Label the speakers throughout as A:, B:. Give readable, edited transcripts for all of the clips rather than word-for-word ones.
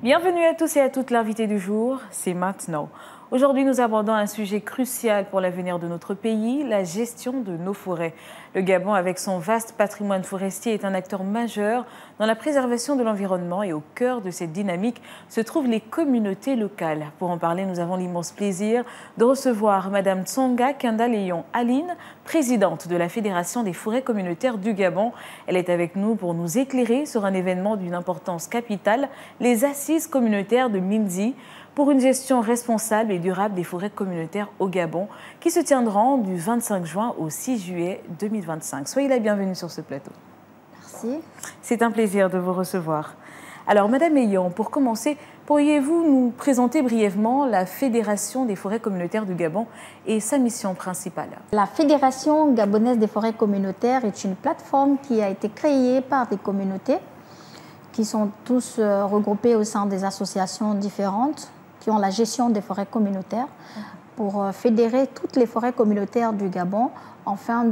A: Bienvenue à tous et à toutes, l'invité du jour, c'est maintenant. Aujourd'hui, nous abordons un sujet crucial pour l'avenir de notre pays, la gestion de nos forêts. Le Gabon, avec son vaste patrimoine forestier, est un acteur majeur dans la préservation de l'environnement et au cœur de cette dynamique se trouvent les communautés locales. Pour en parler, nous avons l'immense plaisir de recevoir Madame Tsonga Kenda-Léon Aline, présidente de la Fédération des forêts communautaires du Gabon. Elle est avec nous pour nous éclairer sur un événement d'une importance capitale, les Assises communautaires de Mindji, pour une gestion responsable et durable des forêts communautaires au Gabon, qui se tiendront du 25 juin au 6 juillet 2025. Soyez la bienvenue sur ce plateau.
B: Merci.
A: C'est un plaisir de vous recevoir. Alors, Madame Léon, pour commencer, pourriez-vous nous présenter brièvement la Fédération des forêts communautaires du Gabon et sa mission principale?
B: La Fédération gabonaise des forêts communautaires est une plateforme qui a été créée par des communautés qui sont tous regroupées au sein des associations différentes qui ont la gestion des forêts communautaires pour fédérer toutes les forêts communautaires du Gabon afin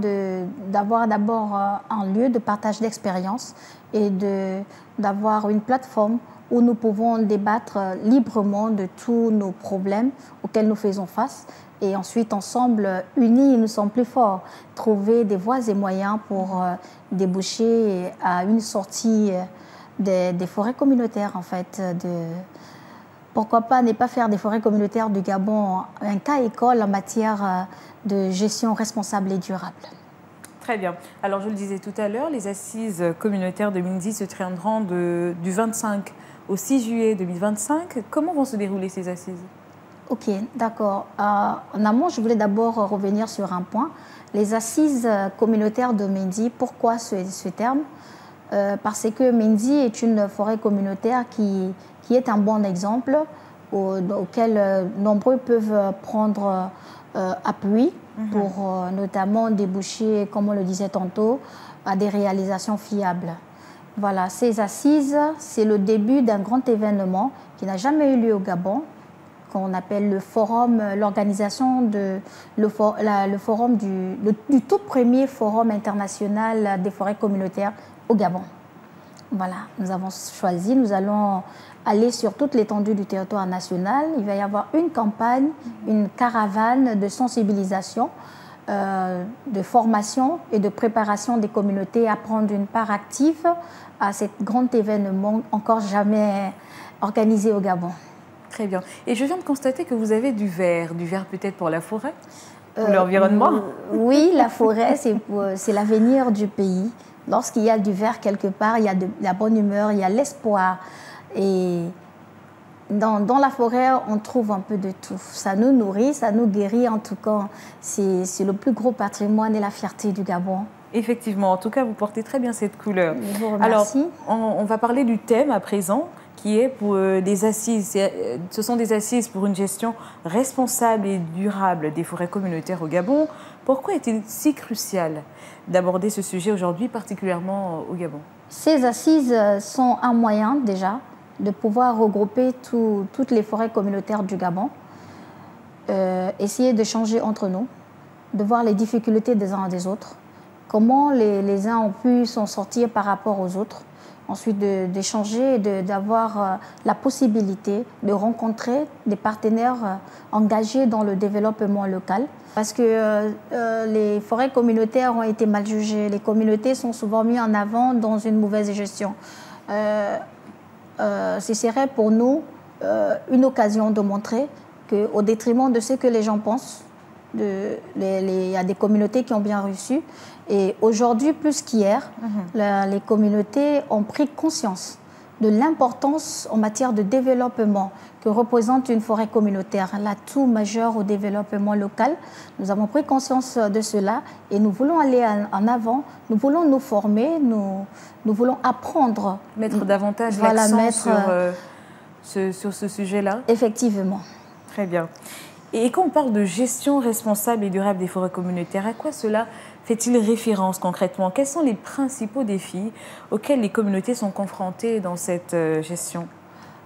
B: d'avoir d'abord un lieu de partage d'expériences et d'avoir une plateforme où nous pouvons débattre librement de tous nos problèmes auxquels nous faisons face. Et ensuite, ensemble, unis, nous sommes plus forts. Trouver des voies et moyens pour déboucher à une sortie des forêts communautaires, en fait. Pourquoi pas ne pas faire des forêts communautaires du Gabon un cas école en matière de gestion responsable et durable.
A: Très bien. Alors, je le disais tout à l'heure, les assises communautaires de Mindji se tiendront du 25 au 6 juillet 2025. Comment vont se dérouler ces assises?
B: Ok, d'accord. En amont, je voulais d'abord revenir sur un point. Les assises communautaires de Mindji, pourquoi ce terme? Parce que Mindji est une forêt communautaire qui est un bon exemple auquel nombreux peuvent prendre appui pour notamment déboucher, comme on le disait tantôt, à des réalisations fiables. Voilà, ces assises, c'est le début d'un grand événement qui n'a jamais eu lieu au Gabon, qu'on appelle le forum, l'organisation du tout premier forum international des forêts communautaires au Gabon. Voilà, nous avons choisi, nous allons aller sur toute l'étendue du territoire national. Il va y avoir une campagne, une caravane de sensibilisation, de formation et de préparation des communautés à prendre une part active à cet grand événement encore jamais organisé au Gabon.
A: Très bien. Et je viens de constater que vous avez du vert peut-être pour la forêt, pour l'environnement.
B: Oui, la forêt, c'est l'avenir du pays. Lorsqu'il y a du vert quelque part, il y a de la bonne humeur, il y a l'espoir. Et dans la forêt, on trouve un peu de tout. Ça nous nourrit, ça nous guérit. En tout cas, c'est le plus gros patrimoine et la fierté du Gabon.
A: Effectivement, en tout cas, vous portez très bien cette couleur.
B: Je vous remercie.
A: Alors, on va parler du thème à présent, qui est pour des assises. Ce sont des assises pour une gestion responsable et durable des forêts communautaires au Gabon. Pourquoi est-il si crucial d'aborder ce sujet aujourd'hui, particulièrement au Gabon?
B: Ces assises sont un moyen déjà de pouvoir regrouper toutes les forêts communautaires du Gabon, essayer d'échanger entre nous, de voir les difficultés des uns et des autres, comment les uns ont pu s'en sortir par rapport aux autres, ensuite d'échanger et d'avoir la possibilité de rencontrer des partenaires engagés dans le développement local. Parce que les forêts communautaires ont été mal jugées, les communautés sont souvent mises en avant dans une mauvaise gestion. Ce serait pour nous une occasion de montrer qu'au détriment de ce que les gens pensent, il y a des communautés qui ont bien reçu. Et aujourd'hui, plus qu'hier, les communautés ont pris conscience de l'importance en matière de développement que représente une forêt communautaire, l'atout majeur au développement local. Nous avons pris conscience de cela et nous voulons aller en avant, nous voulons nous former, nous voulons apprendre.
A: Mettre davantage l'accent sur ce sujet-là.
B: Effectivement.
A: Très bien. Et quand on parle de gestion responsable et durable des forêts communautaires, à quoi cela fait-il référence concrètement? Quels sont les principaux défis auxquels les communautés sont confrontées dans cette gestion?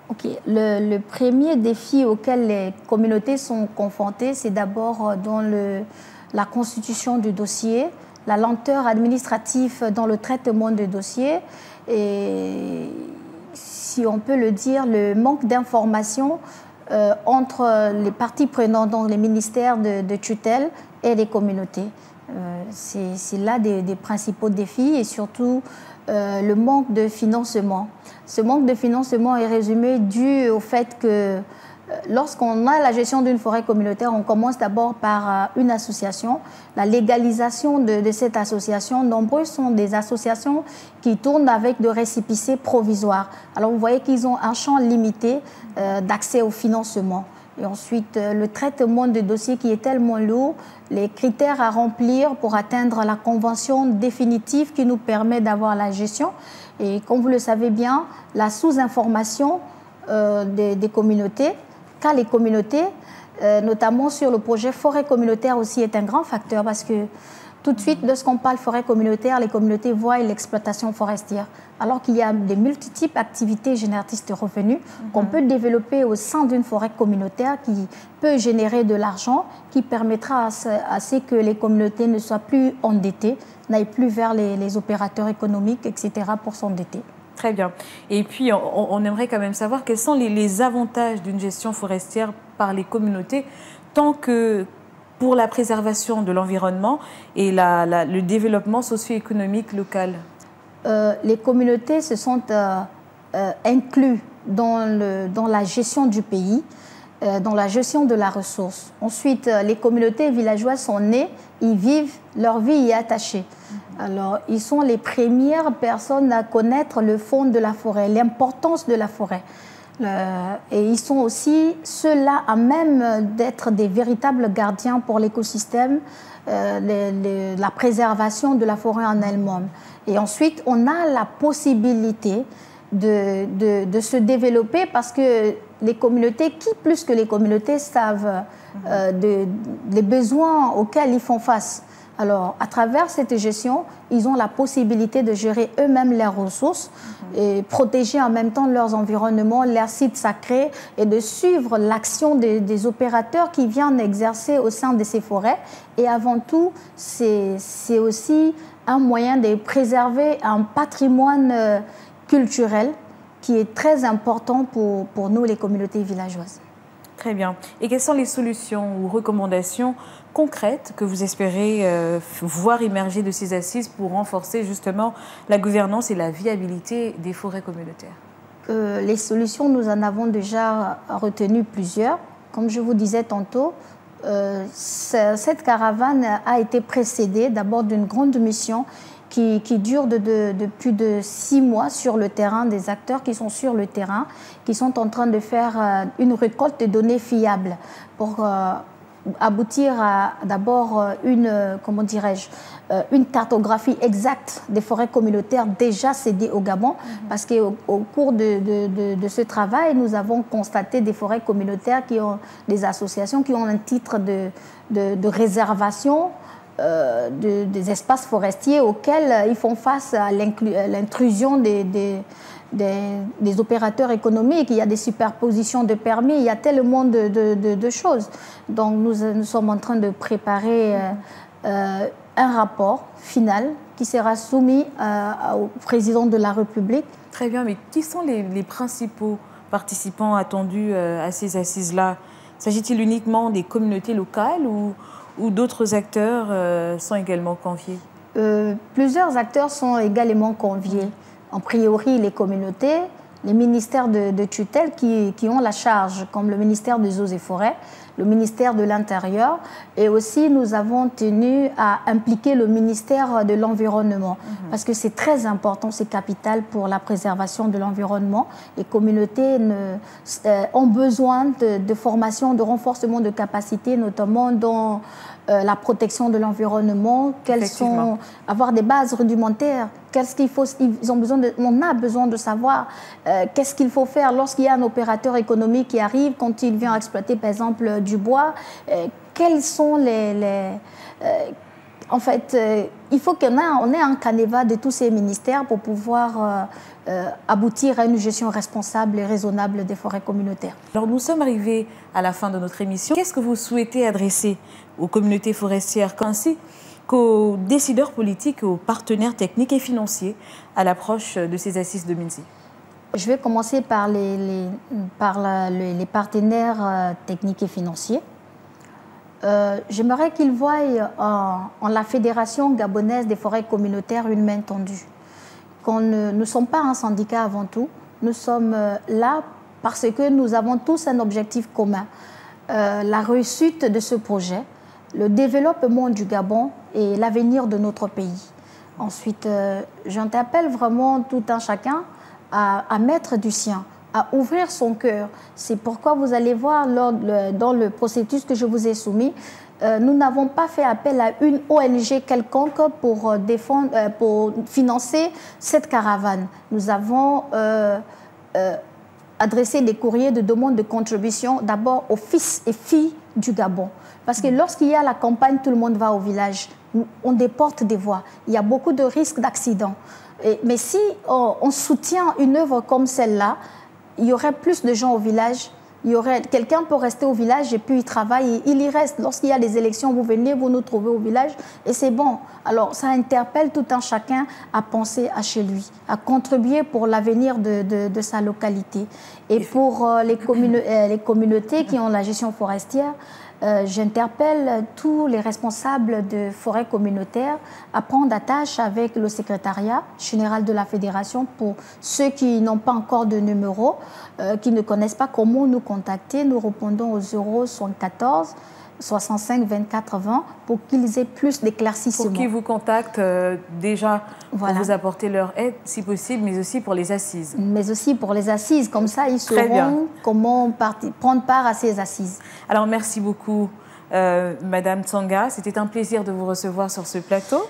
B: Ok, le premier défi auquel les communautés sont confrontées, c'est d'abord dans la constitution du dossier, la lenteur administrative dans le traitement du dossier et si on peut le dire, le manque d'information entre les parties prenantes, donc les ministères de tutelle et les communautés. C'est là des principaux défis et surtout le manque de financement. Ce manque de financement est résumé dû au fait que lorsqu'on a la gestion d'une forêt communautaire, on commence d'abord par une association. La légalisation de cette association, nombreuses sont des associations qui tournent avec de récépissés provisoires. Alors vous voyez qu'ils ont un champ limité d'accès au financement. Et ensuite, le traitement de dossiers qui est tellement lourd, les critères à remplir pour atteindre la convention définitive qui nous permet d'avoir la gestion. Et comme vous le savez bien, la sous-information des communautés, car les communautés, notamment sur le projet forêt communautaire aussi, est un grand facteur parce que tout de suite, lorsqu'on parle forêt communautaire, les communautés voient l'exploitation forestière, alors qu'il y a des multiples activités génératrices de revenus qu'on peut développer au sein d'une forêt communautaire qui peut générer de l'argent, qui permettra à ce que les communautés ne soient plus endettées, n'aillent plus vers les opérateurs économiques, etc. pour s'endetter.
A: Très bien. Et puis, on aimerait quand même savoir quels sont les avantages d'une gestion forestière par les communautés, tant que pour la préservation de l'environnement et le développement socio-économique local.
B: Les communautés se sont inclus dans la gestion du pays, dans la gestion de la ressource. Ensuite, les communautés villageoises sont nées, ils vivent, leur vie y est attachée. Alors, ils sont les premières personnes à connaître le fond de la forêt, l'importance de la forêt. Et ils sont aussi ceux-là à même d'être des véritables gardiens pour l'écosystème, la préservation de la forêt en elle-même. Et ensuite, on a la possibilité de se développer parce que les communautés, qui plus que les communautés, savent les besoins auxquels ils font face. Alors, à travers cette gestion, ils ont la possibilité de gérer eux-mêmes leurs ressources et protéger en même temps leurs environnements, leurs sites sacrés et de suivre l'action des opérateurs qui viennent exercer au sein de ces forêts. Et avant tout, c'est aussi un moyen de préserver un patrimoine culturel qui est très important pour nous, les communautés villageoises.
A: Très bien. Et quelles sont les solutions ou recommandations concrètes que vous espérez voir émerger de ces assises pour renforcer justement la gouvernance et la viabilité des forêts communautaires?
B: Les solutions, nous en avons déjà retenu plusieurs. Comme je vous disais tantôt, cette caravane a été précédée d'abord d'une grande mission qui dure de plus de 6 mois sur le terrain, des acteurs qui sont sur le terrain, qui sont en train de faire une récolte de données fiables pour aboutir à d'abord une cartographie exacte des forêts communautaires déjà cédées au Gabon, parce qu'au cours de ce travail, nous avons constaté des forêts communautaires qui ont des associations qui ont un titre de réservation des espaces forestiers auxquels ils font face à l'intrusion des opérateurs économiques. Il y a des superpositions de permis, il y a tellement de choses. Donc nous sommes en train de préparer un rapport final qui sera soumis au président de la République.
A: Très bien, mais qui sont les principaux participants attendus à ces assises-là? S'agit-il uniquement des communautés locales ou d'autres acteurs sont également conviés?
B: Plusieurs acteurs sont également conviés. En priori, les communautés, les ministères de tutelle qui ont la charge, comme le ministère des Eaux et Forêts, le ministère de l'Intérieur, et aussi nous avons tenu à impliquer le ministère de l'Environnement, parce que c'est très important, c'est capital pour la préservation de l'environnement. Les communautés ont besoin de formation, de renforcement de capacités, notamment dans la protection de l'environnement, avoir des bases rudimentaires, on a besoin de savoir qu'est-ce qu'il faut faire lorsqu'il y a un opérateur économique qui arrive, quand il vient exploiter par exemple du bois, quels sont en fait, il faut qu'on ait un canevas de tous ces ministères pour pouvoir aboutir à une gestion responsable et raisonnable des forêts communautaires.
A: Alors nous sommes arrivés à la fin de notre émission. Qu'est-ce que vous souhaitez adresser aux communautés forestières ainsi qu'aux décideurs politiques et aux partenaires techniques et financiers à l'approche de ces assises de Minzi?
B: Je vais commencer par les partenaires techniques et financiers. J'aimerais qu'ils voient en la Fédération gabonaise des forêts communautaires une main tendue. Nous ne sommes pas un syndicat avant tout, nous sommes là parce que nous avons tous un objectif commun, la réussite de ce projet, le développement du Gabon et l'avenir de notre pays. Ensuite, j'interpelle vraiment tout un chacun à mettre du sien, à ouvrir son cœur. C'est pourquoi vous allez voir dans le processus que je vous ai soumis, nous n'avons pas fait appel à une ONG quelconque pour financer cette caravane. Nous avons adressé des courriers de demande de contribution d'abord aux fils et filles du Gabon. Parce que lorsqu'il y a la campagne, tout le monde va au village. On déporte des voix. Il y a beaucoup de risques d'accidents. Mais si on soutient une œuvre comme celle-là, il y aurait plus de gens au village. Quelqu'un peut rester au village et puis il travaille et il y reste. Lorsqu'il y a des élections, vous venez, vous nous trouvez au village et c'est bon. Alors ça interpelle tout un chacun à penser à chez lui, à contribuer pour l'avenir de sa localité. Et pour les communautés qui ont la gestion forestière, j'interpelle tous les responsables de forêts communautaires à prendre attache avec le secrétariat général de la Fédération pour ceux qui n'ont pas encore de numéro, qui ne connaissent pas comment nous contacter. Nous répondons au 074 65 24 20 pour qu'ils aient plus d'éclaircissements.
A: Pour qu'ils vous contactent déjà pour vous apporter leur aide si possible, mais aussi pour les assises.
B: Mais aussi pour les assises, comme ça ils sauront comment prendre part à ces assises.
A: Alors merci beaucoup Madame Tsanga, c'était un plaisir de vous recevoir sur ce plateau.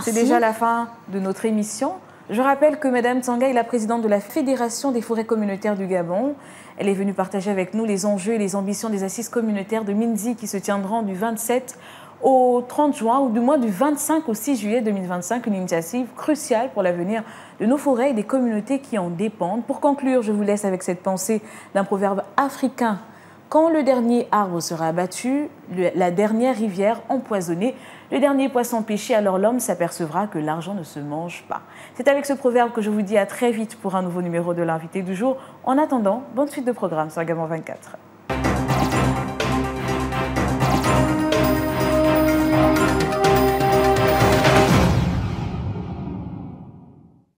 A: C'est déjà la fin de notre émission. Je rappelle que Madame Tsanga est la présidente de la Fédération des forêts communautaires du Gabon. Elle est venue partager avec nous les enjeux et les ambitions des assises communautaires de Mindji qui se tiendront du 27 au 30 juin ou du moins du 25 au 6 juillet 2025, une initiative cruciale pour l'avenir de nos forêts et des communautés qui en dépendent. Pour conclure, je vous laisse avec cette pensée d'un proverbe africain. Quand le dernier arbre sera abattu, la dernière rivière empoisonnée, le dernier poisson pêché, alors l'homme s'apercevra que l'argent ne se mange pas. C'est avec ce proverbe que je vous dis à très vite pour un nouveau numéro de l'invité du jour. En attendant, bonne suite de programme sur Gabon 24.